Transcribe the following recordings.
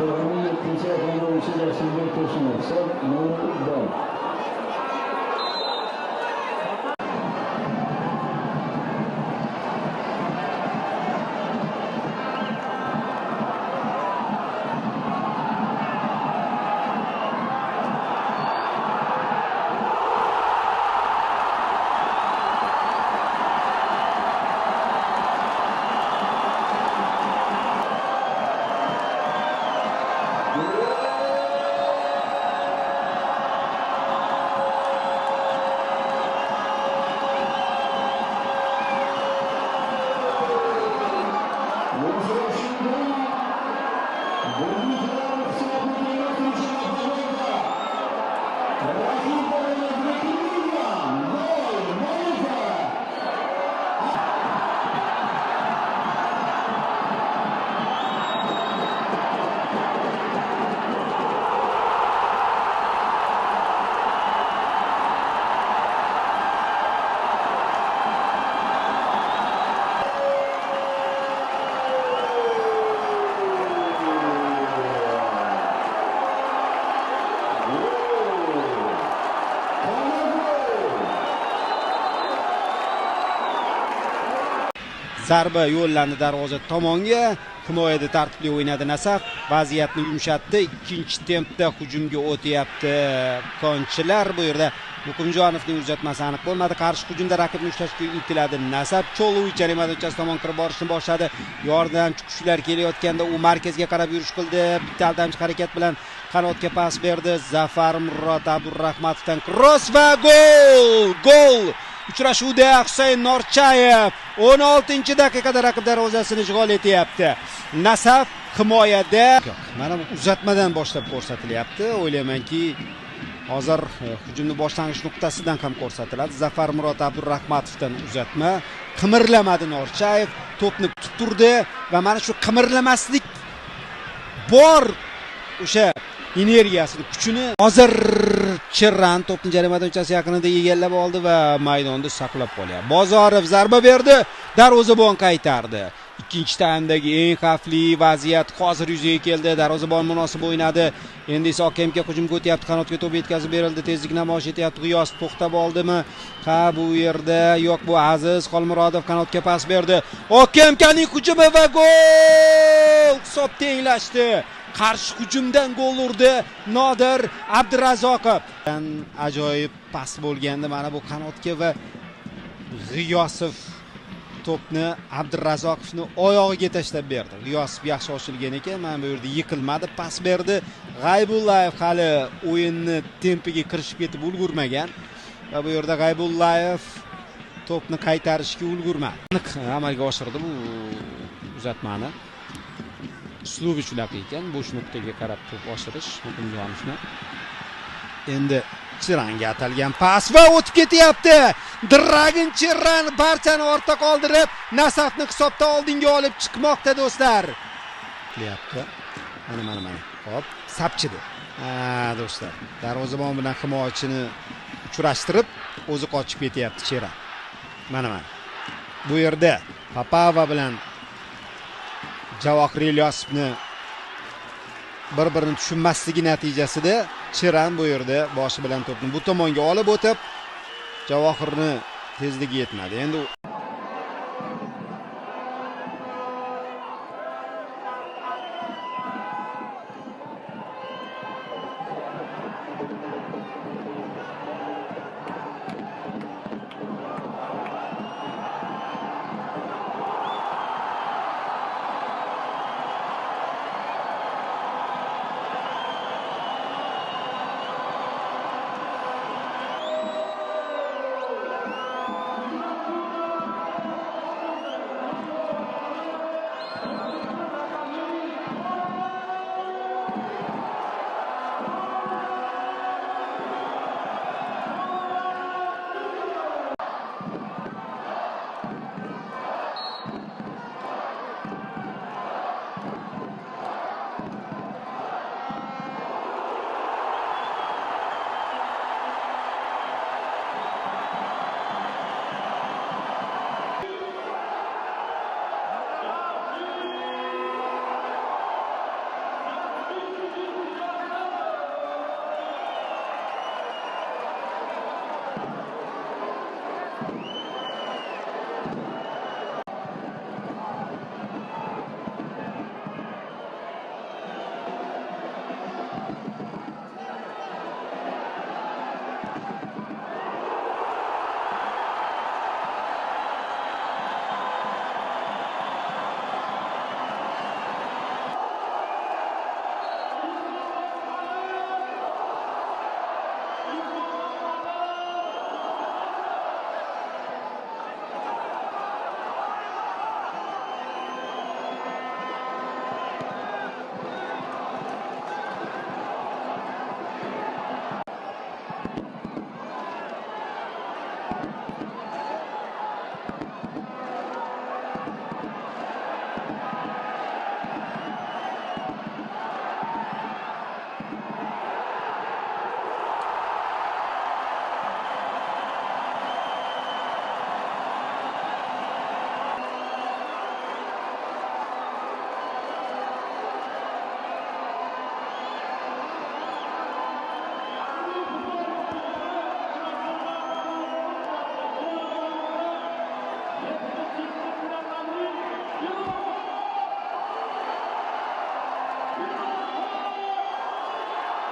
So'g'ini 7-hakamda o'yinchi Jaslimbek Tursunov. Hisob 0-0. Zarba yo'llandi darvoza tomonga. Himoyada tartibli o'ynadi Nasaf. Vaziyatni yumshatdi. Ikkinchi tempda hujumga o'tyapti konchilar. Bu yerda Muqimjonovning uzatmasi aniq bo'lmadi. Qarshi hujumda raqibni ushlashga intiladi Nasaf. Cholovich jarima maydonchasi tomon kirib borishni boshladi. Yordamchi kuchlar kelayotganda u markazga qarab yurish qildi. Bitta aldamchi harakat bilan qanotga pas berdi. Zafar Murod Abdurahmatovdan kross va gol! Gol! Uchrashuvda Husayn Norchayev 16-daqiqada raqib darvozasini ishg'ol etyapti. Nasaf himoyada. Mana uzatmadan boshlab ko'rsatilyapti. O'ylaymanki, hozir hujumni boshlang'ich nuqtasidan ham ko'rsatiladi. Zafar Murod Abdurahmatovdan uzatma. Qimirlamadi Norchayev, to'pni tutturdi va mana shu qimirlamaslik bor o'sha energiyasini, kuchini hozir Chirran to'pni jarima maydonchasi yaqinida egallab oldi va maydonda saqlab qolyapti. Bozorov zarba berdi, darvozabon qaytardi. Ikkinchi taymdagi eng xavfli vaziyat hozir yuzaga keldi. Darvozabon munosib o'ynadi. Endi esa Okemga hujumga o'tyapti. Qanotga to'p yetkazib berildi. Tezlik namoyish etyapti. G'iyos to'xtab oldimi? Ha, bu yerda yo'q, bu Aziz Xolmurodov qanotga pas berdi. Okemkaning hujumi va gol! Hisob tenglashdi. Qarshi hujumdan gol urdi Nodir Abdurazzoqov. Ajoyib pas bo'lgandi mana bu qanotga va G'iyosov to'pni Abdurazzoqovning oyog'iga tashlab berdi. G'iyosov yaxshi ochilgan ekan, mana bu yerda yiqilmadi, pas berdi. G'aybullayev hali o'yinni tempiga kirishib ketib ulgurmagan va bu yerda G'aybullayev to'pni qaytarishga ulgurmadi. Amalga oshirdi bu uzatmani. Uslubi shunaqa ekan, bo'sh nuqtaga qarab to'p oshirish Muqimjonovni. Endi Chiranga atalgan pas va o'tib ketyapti. Dragon Chirran barchani ortda qoldirib, Nasafni hisobda oldinga olib chiqmoqda do'stlar. Qilyapti. Mana. Hop, sapchidi. Do'stlar, darvozabon bilan himoyachini uchrashtirib, o'zi qochib ketyapti Chirran. Mana. Bu yerda Papava bilan Javohir Ilyosovni bir-birini tushunmasligi natijasida Chirran bu yerda boshi bilan to'pni bu tomonga olib o'tib, Javohirni tezligi yetmadi. Endi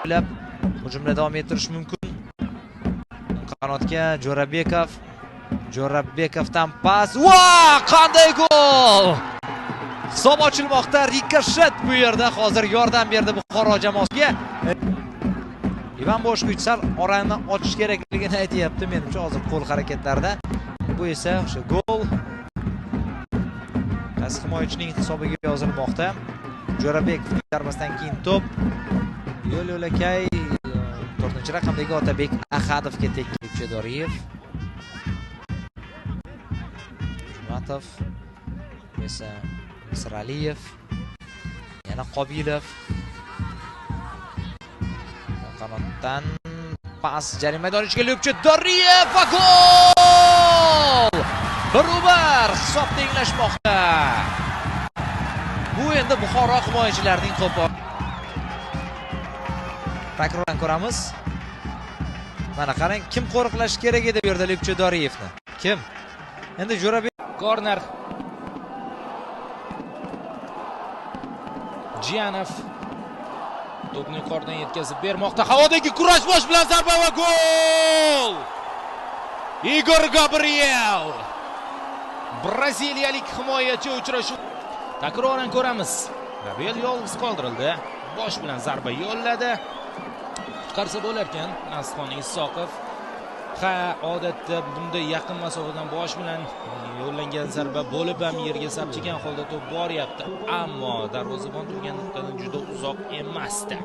o'ylab hujumda davom ettirish mumkin. Qanotga Jo'rabekovdan pas. Va! Qanday gol! Hisob ochilmoqda. Rikoshet bu yerda hozir yordam berdi Buxoro jamoasiga. Ivan Boshkovich sal orani ochish kerakligini aytayapti. Menimcha hozir qo'l harakatlarida. Bu esa o'sha gol. Qaysi himoyachining hisobiga yozilmoqda. Jo'rabekov zarbasidan keyin to'p yo'l-yo'lakay 4-raqamdagi Otabek Ahadovga tekib Doriyev. Jumatov esa Misraliyev, yana Qobilov. Qanotdan pas jarima maydoniga Lyubchi Doriyev va gol! 1-1 hisob tenglashmoqda. Bu endi Buxoro himoyachilarining qo'pol. Takrordan ko'ramiz. Mana qarang, kim qo'riqlash kerak edi bu yerda Lyubchi Doriyevni? Kim? Endi Jo'rabek korner. Jiyanov to'pni yuqoridan yetkazib bermoqda. Havodagi kurash bosh bilan zarba va gol! Igor Gabriel. Braziliyalik himoyachi uchrashuv. Takroran ko'ramiz. Gabriel yolg'iz qoldirildi. Bosh bilan zarba yo'lladi. Qutqarsa bo'lar ekan Nasxon Isoqov. Ha, odatda bunday yaqin masofadan bosh bilan yo'llangan zarba bo'lib ham yerga sapchigan holda to'p boryapti. Ammo darvozabon turgan nuqtadan juda uzoq emasdi.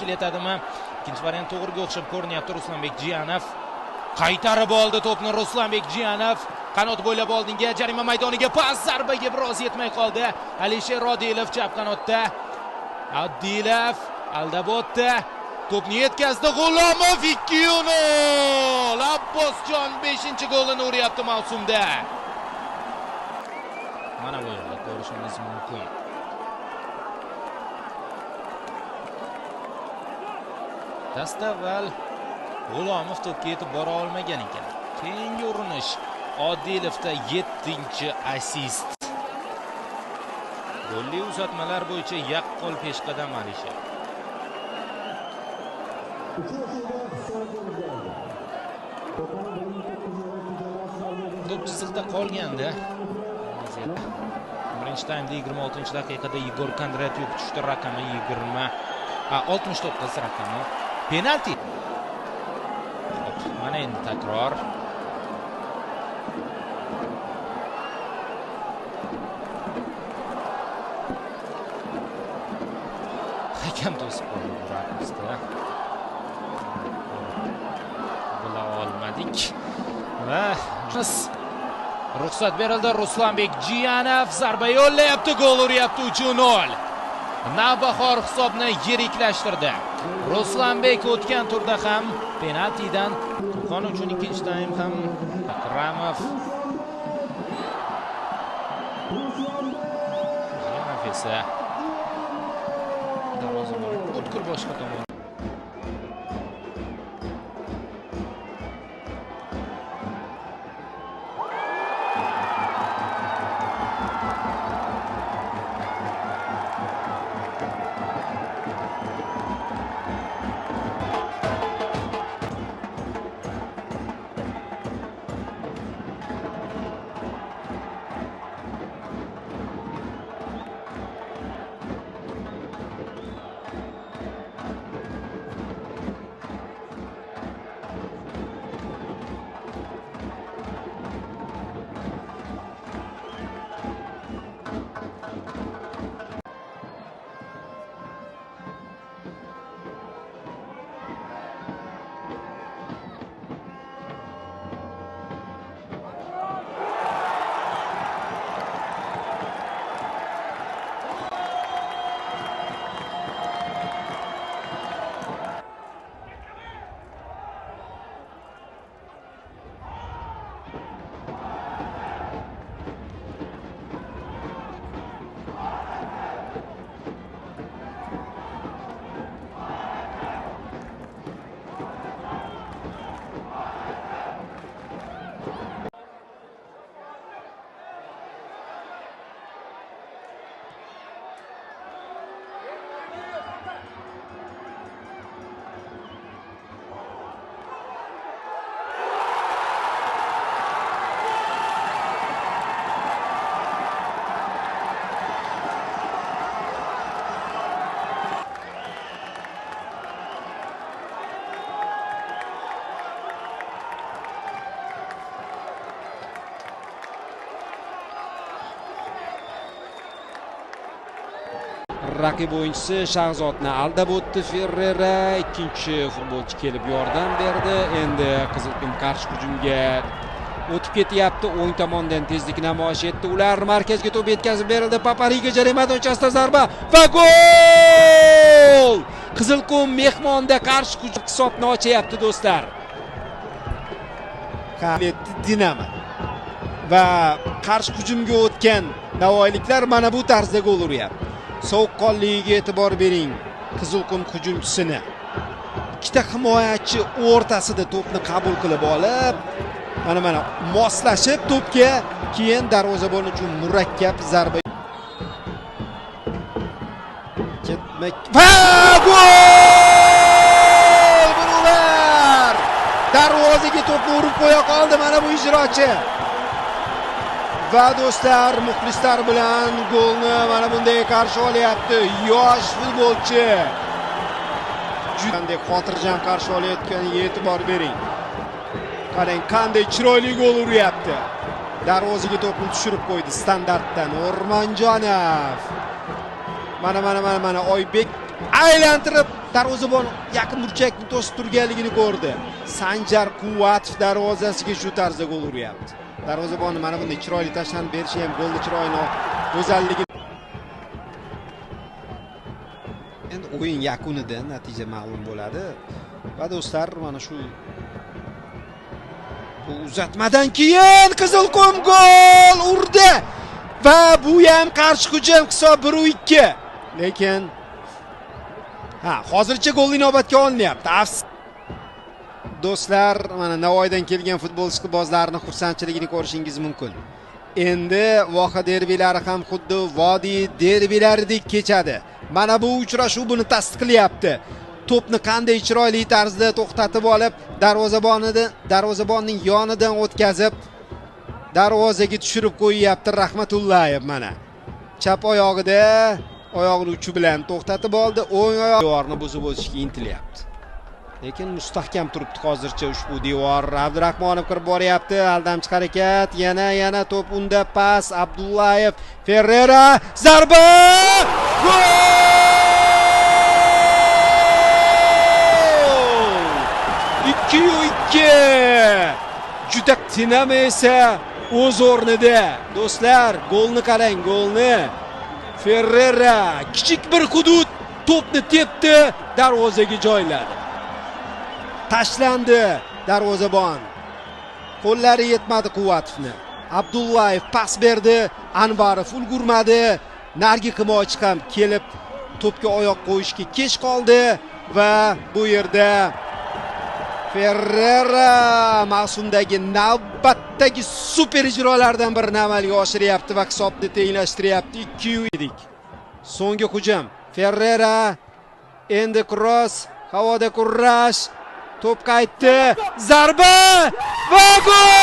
Ketadimi? Ikkinchi variant to'g'riga o'xshab ko'rinyapti. Ruslanbek Jiyanov qaytarib oldi to'pni. Ruslanbek Jiyanov qanot bo'ylab oldinga, jarima maydoniga pas, zarbaga biroz yetmay qoldi. Alisher Odilov chap qanotda. Odilov aldab o'tdi. To'pni yetkazdi G'ulomov 2-0. Abbosjon 5-golini uryapti mavsumda. Mana bu yerda ko'rishingiz mumkin. Dastavval G'ulomov to'pga yetib bora olmagan ekan. Keyingi urinish Odilovda 7-assist. Golli uzatmalar bo'yicha yaqqol peshqadam Alisher. To'p chiziqda qolganda birinchi taymda 26-daqiqada Igor Kondratyuk tushdi, raqami 69 raqami. Penalti. Mana endi takror. Hakam to'sib qoldi bu rakursda. Bila olmadik. Va ruxsat berildi. Ruslanbek Jiyanov zarba yo'llayapti, gol uryapti 3-0. Navbahor hisobni yiriklashtirdi. Ruslanbek o'tgan turda ham penaltidan To'qon uchun ikkinchi taym ham Akramov. Akramov esa darvozabon o'tkir boshqa tomon. raqib o'yinchisi Shahzodni aldab o'tdi. Ferrera ikkinchi futbolchi kelib yordam berdi. Endi Qizilqum qarshi hujumga o'tib ketyapti. O'ng tomondan tezlik namoyish etdi. Ular markazga to'p yetkazib berildi. Papariga jarima maydonchasida zarba va gol! Qizilqum mehmonda qarshi hujum hisobni ochyapti do'stlar. Dinamo va qarshi hujumga o'tgan navoiyliklar mana bu tarzda gol uryapti. Sovuqqonligiga e'tibor bering. Qizilqum hujumchisini ikkita himoyachi o'rtasida to'pni qabul qilib olib, mana moslashib to'pga, keyin darvozabon uchun murakkab zarba. Ketmak va gol! Bular darvozaga to'pni urib qo'ya qoldi mana bu ijrochi. Va do'stlar, muxlislar bilan golni mana bunday qarshi olyapti. Yosh futbolchi. Juda xotirjam qarshi olayotganiga e'tibor bering. Qarang, qanday chiroyli gol uryapti. Darvozaga to'pni tushirib qo'ydi standartdan O'rmonjonov. Mana Oybek aylantirib darvozabon yaqin burchakni to'sib turganligini ko'rdi. Sanjar Quvvatov darvozasiga shu tarzda gol uryapti. Darvozabonni mana bunday chiroyli tashlanib berishi ham golni chiroyini, go'zalligi. Endi o'yin yakunida natija ma'lum bo'ladi. Va do'stlar, mana shu uzatmadan keyin Qizilqum gol urdi. Va bu ham qarshi hujum, hisob 1-2. Lekin hozircha gol inobatga olinyapti. Do'stlar, mana Navoiydan kelgan futbol ishqibozlarini xursandchiligini ko'rishingiz mumkin. Endi voha derbilari ham xuddi Vodiy derbilaridek kechadi. Mana bu uchrashuv buni tasdiqlayapti. To'pni qanday chiroyli tarzda to'xtatib olib, darvozabonning yonidan o'tkazib, darvozaga tushirib qo'yyapti Rahmatullayev mana. Chap oyog'ida, oyog'ini uchi bilan to'xtatib oldi. O'ng oyoq devorni buzib o'tishga intilyapti. Lekin mustahkam turibdi hozircha ushbu devor. Abdurahmonov kirib boryapti. Aldamchi harakat. Yana to'p unda pas. Abdullayev, Ferrera, zarba! Gol! 2-2. Juda Dinamo esa o'z o'rnida. Do'stlar, golni qarang, golni. Ferrera kichik bir hudud to'pni tepdi, darvozaga joyladi. Tashlandi darvozabon. Qo'llari yetmadi Quvvatovni. Abdullayev pas berdi, Anvarov ulgurmadi. Nargi himoyachi ham kelib to'pga oyoq qo'yishga kech qoldi va bu yerda Ferrera mavsumdagi navbatdagi super ijrolardan birini amalga oshiryapti va hisobni tenglashtiryapti. 2-2. So'nggi hujum. Ferrera, endi cross, havoda kurash. To'p qaytdi, zarba va gol!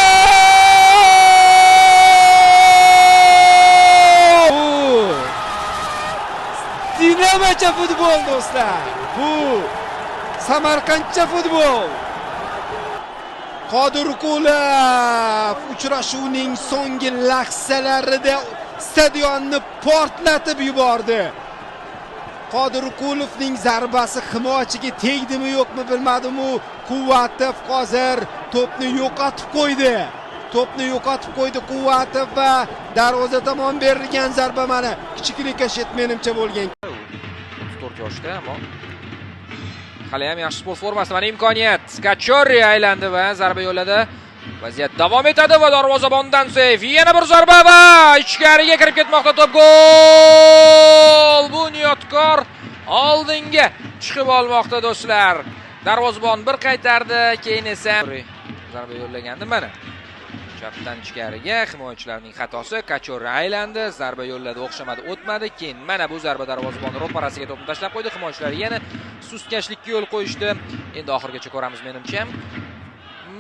Dinamocha futbol do'stlar. Bu Samarqandcha futbol. Qodirqulov uchrashuvning so'nggi lahzalarida stadionni portlatib yubordi. Qodirqulovning zarbasi himoyachiga tegdimi yo'qmi bilmadim-u, Quvvatov hozir to'pni yo'qotib qo'ydi. Quvvatov va darvoza tomon berilgan zarba mana kichiklikka shet menimcha bo'lgan. 34 yoshda, ammo hali ham yaxshi sport formasida. Mana imkoniyat. Kachorri aylandi va zarba yo'lladi. Vaziyat davom etadi va darvozabondan seyf. Yana bir zarba va ichkariga kirib ketmoqda to'p. Gol! Bunyodkor oldinga chiqib olmoqda do'stlar. Darvozabon bir qaytardi, keyin esa zarba yo'llagandi mana. Chapdan ichkariga himoyachilarning xatosi. Kachorri aylandi, zarba yo'lladi, o'xshamadi, o'tmadi. Keyin mana bu zarba darvozabon ro'parasiga to'pni tashlab qo'ydi. Himoyachilar yana sustkashlikka yo'l qo'yishdi. Endi oxirigacha ko'ramiz menimcha.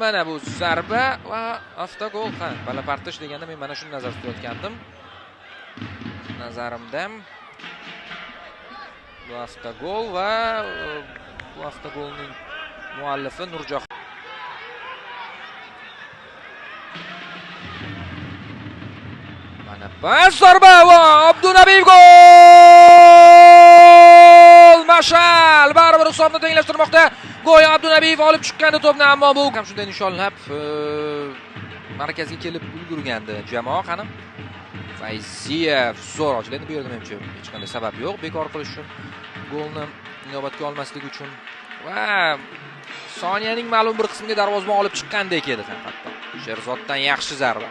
Mana bu zarba va avtogol. Balapartish deganda men mana shuni nazarda tutayotgandim. Nazarimda bu avtogol va bu avtogolning muallifi Nurjoh. Mana pas zarba va Abdunabiyev gol! hisobni tenglashtirmoqda. Go'yo Abdunabiyev olib chiqqandi to'pni, ammo bu ham shunday nishonlab markazga kelib ulgurgandi jamoa. Qani Fayziyev zo'r ochiladi. Bu yerda menimcha hech qanday sabab yo'q bekor qilish uchun, golni inobatga olmaslik uchun va soniyaning ma'lum bir qismiga darvozabon olib chiqqandek edi hatto. Sherzoddan yaxshi zarba.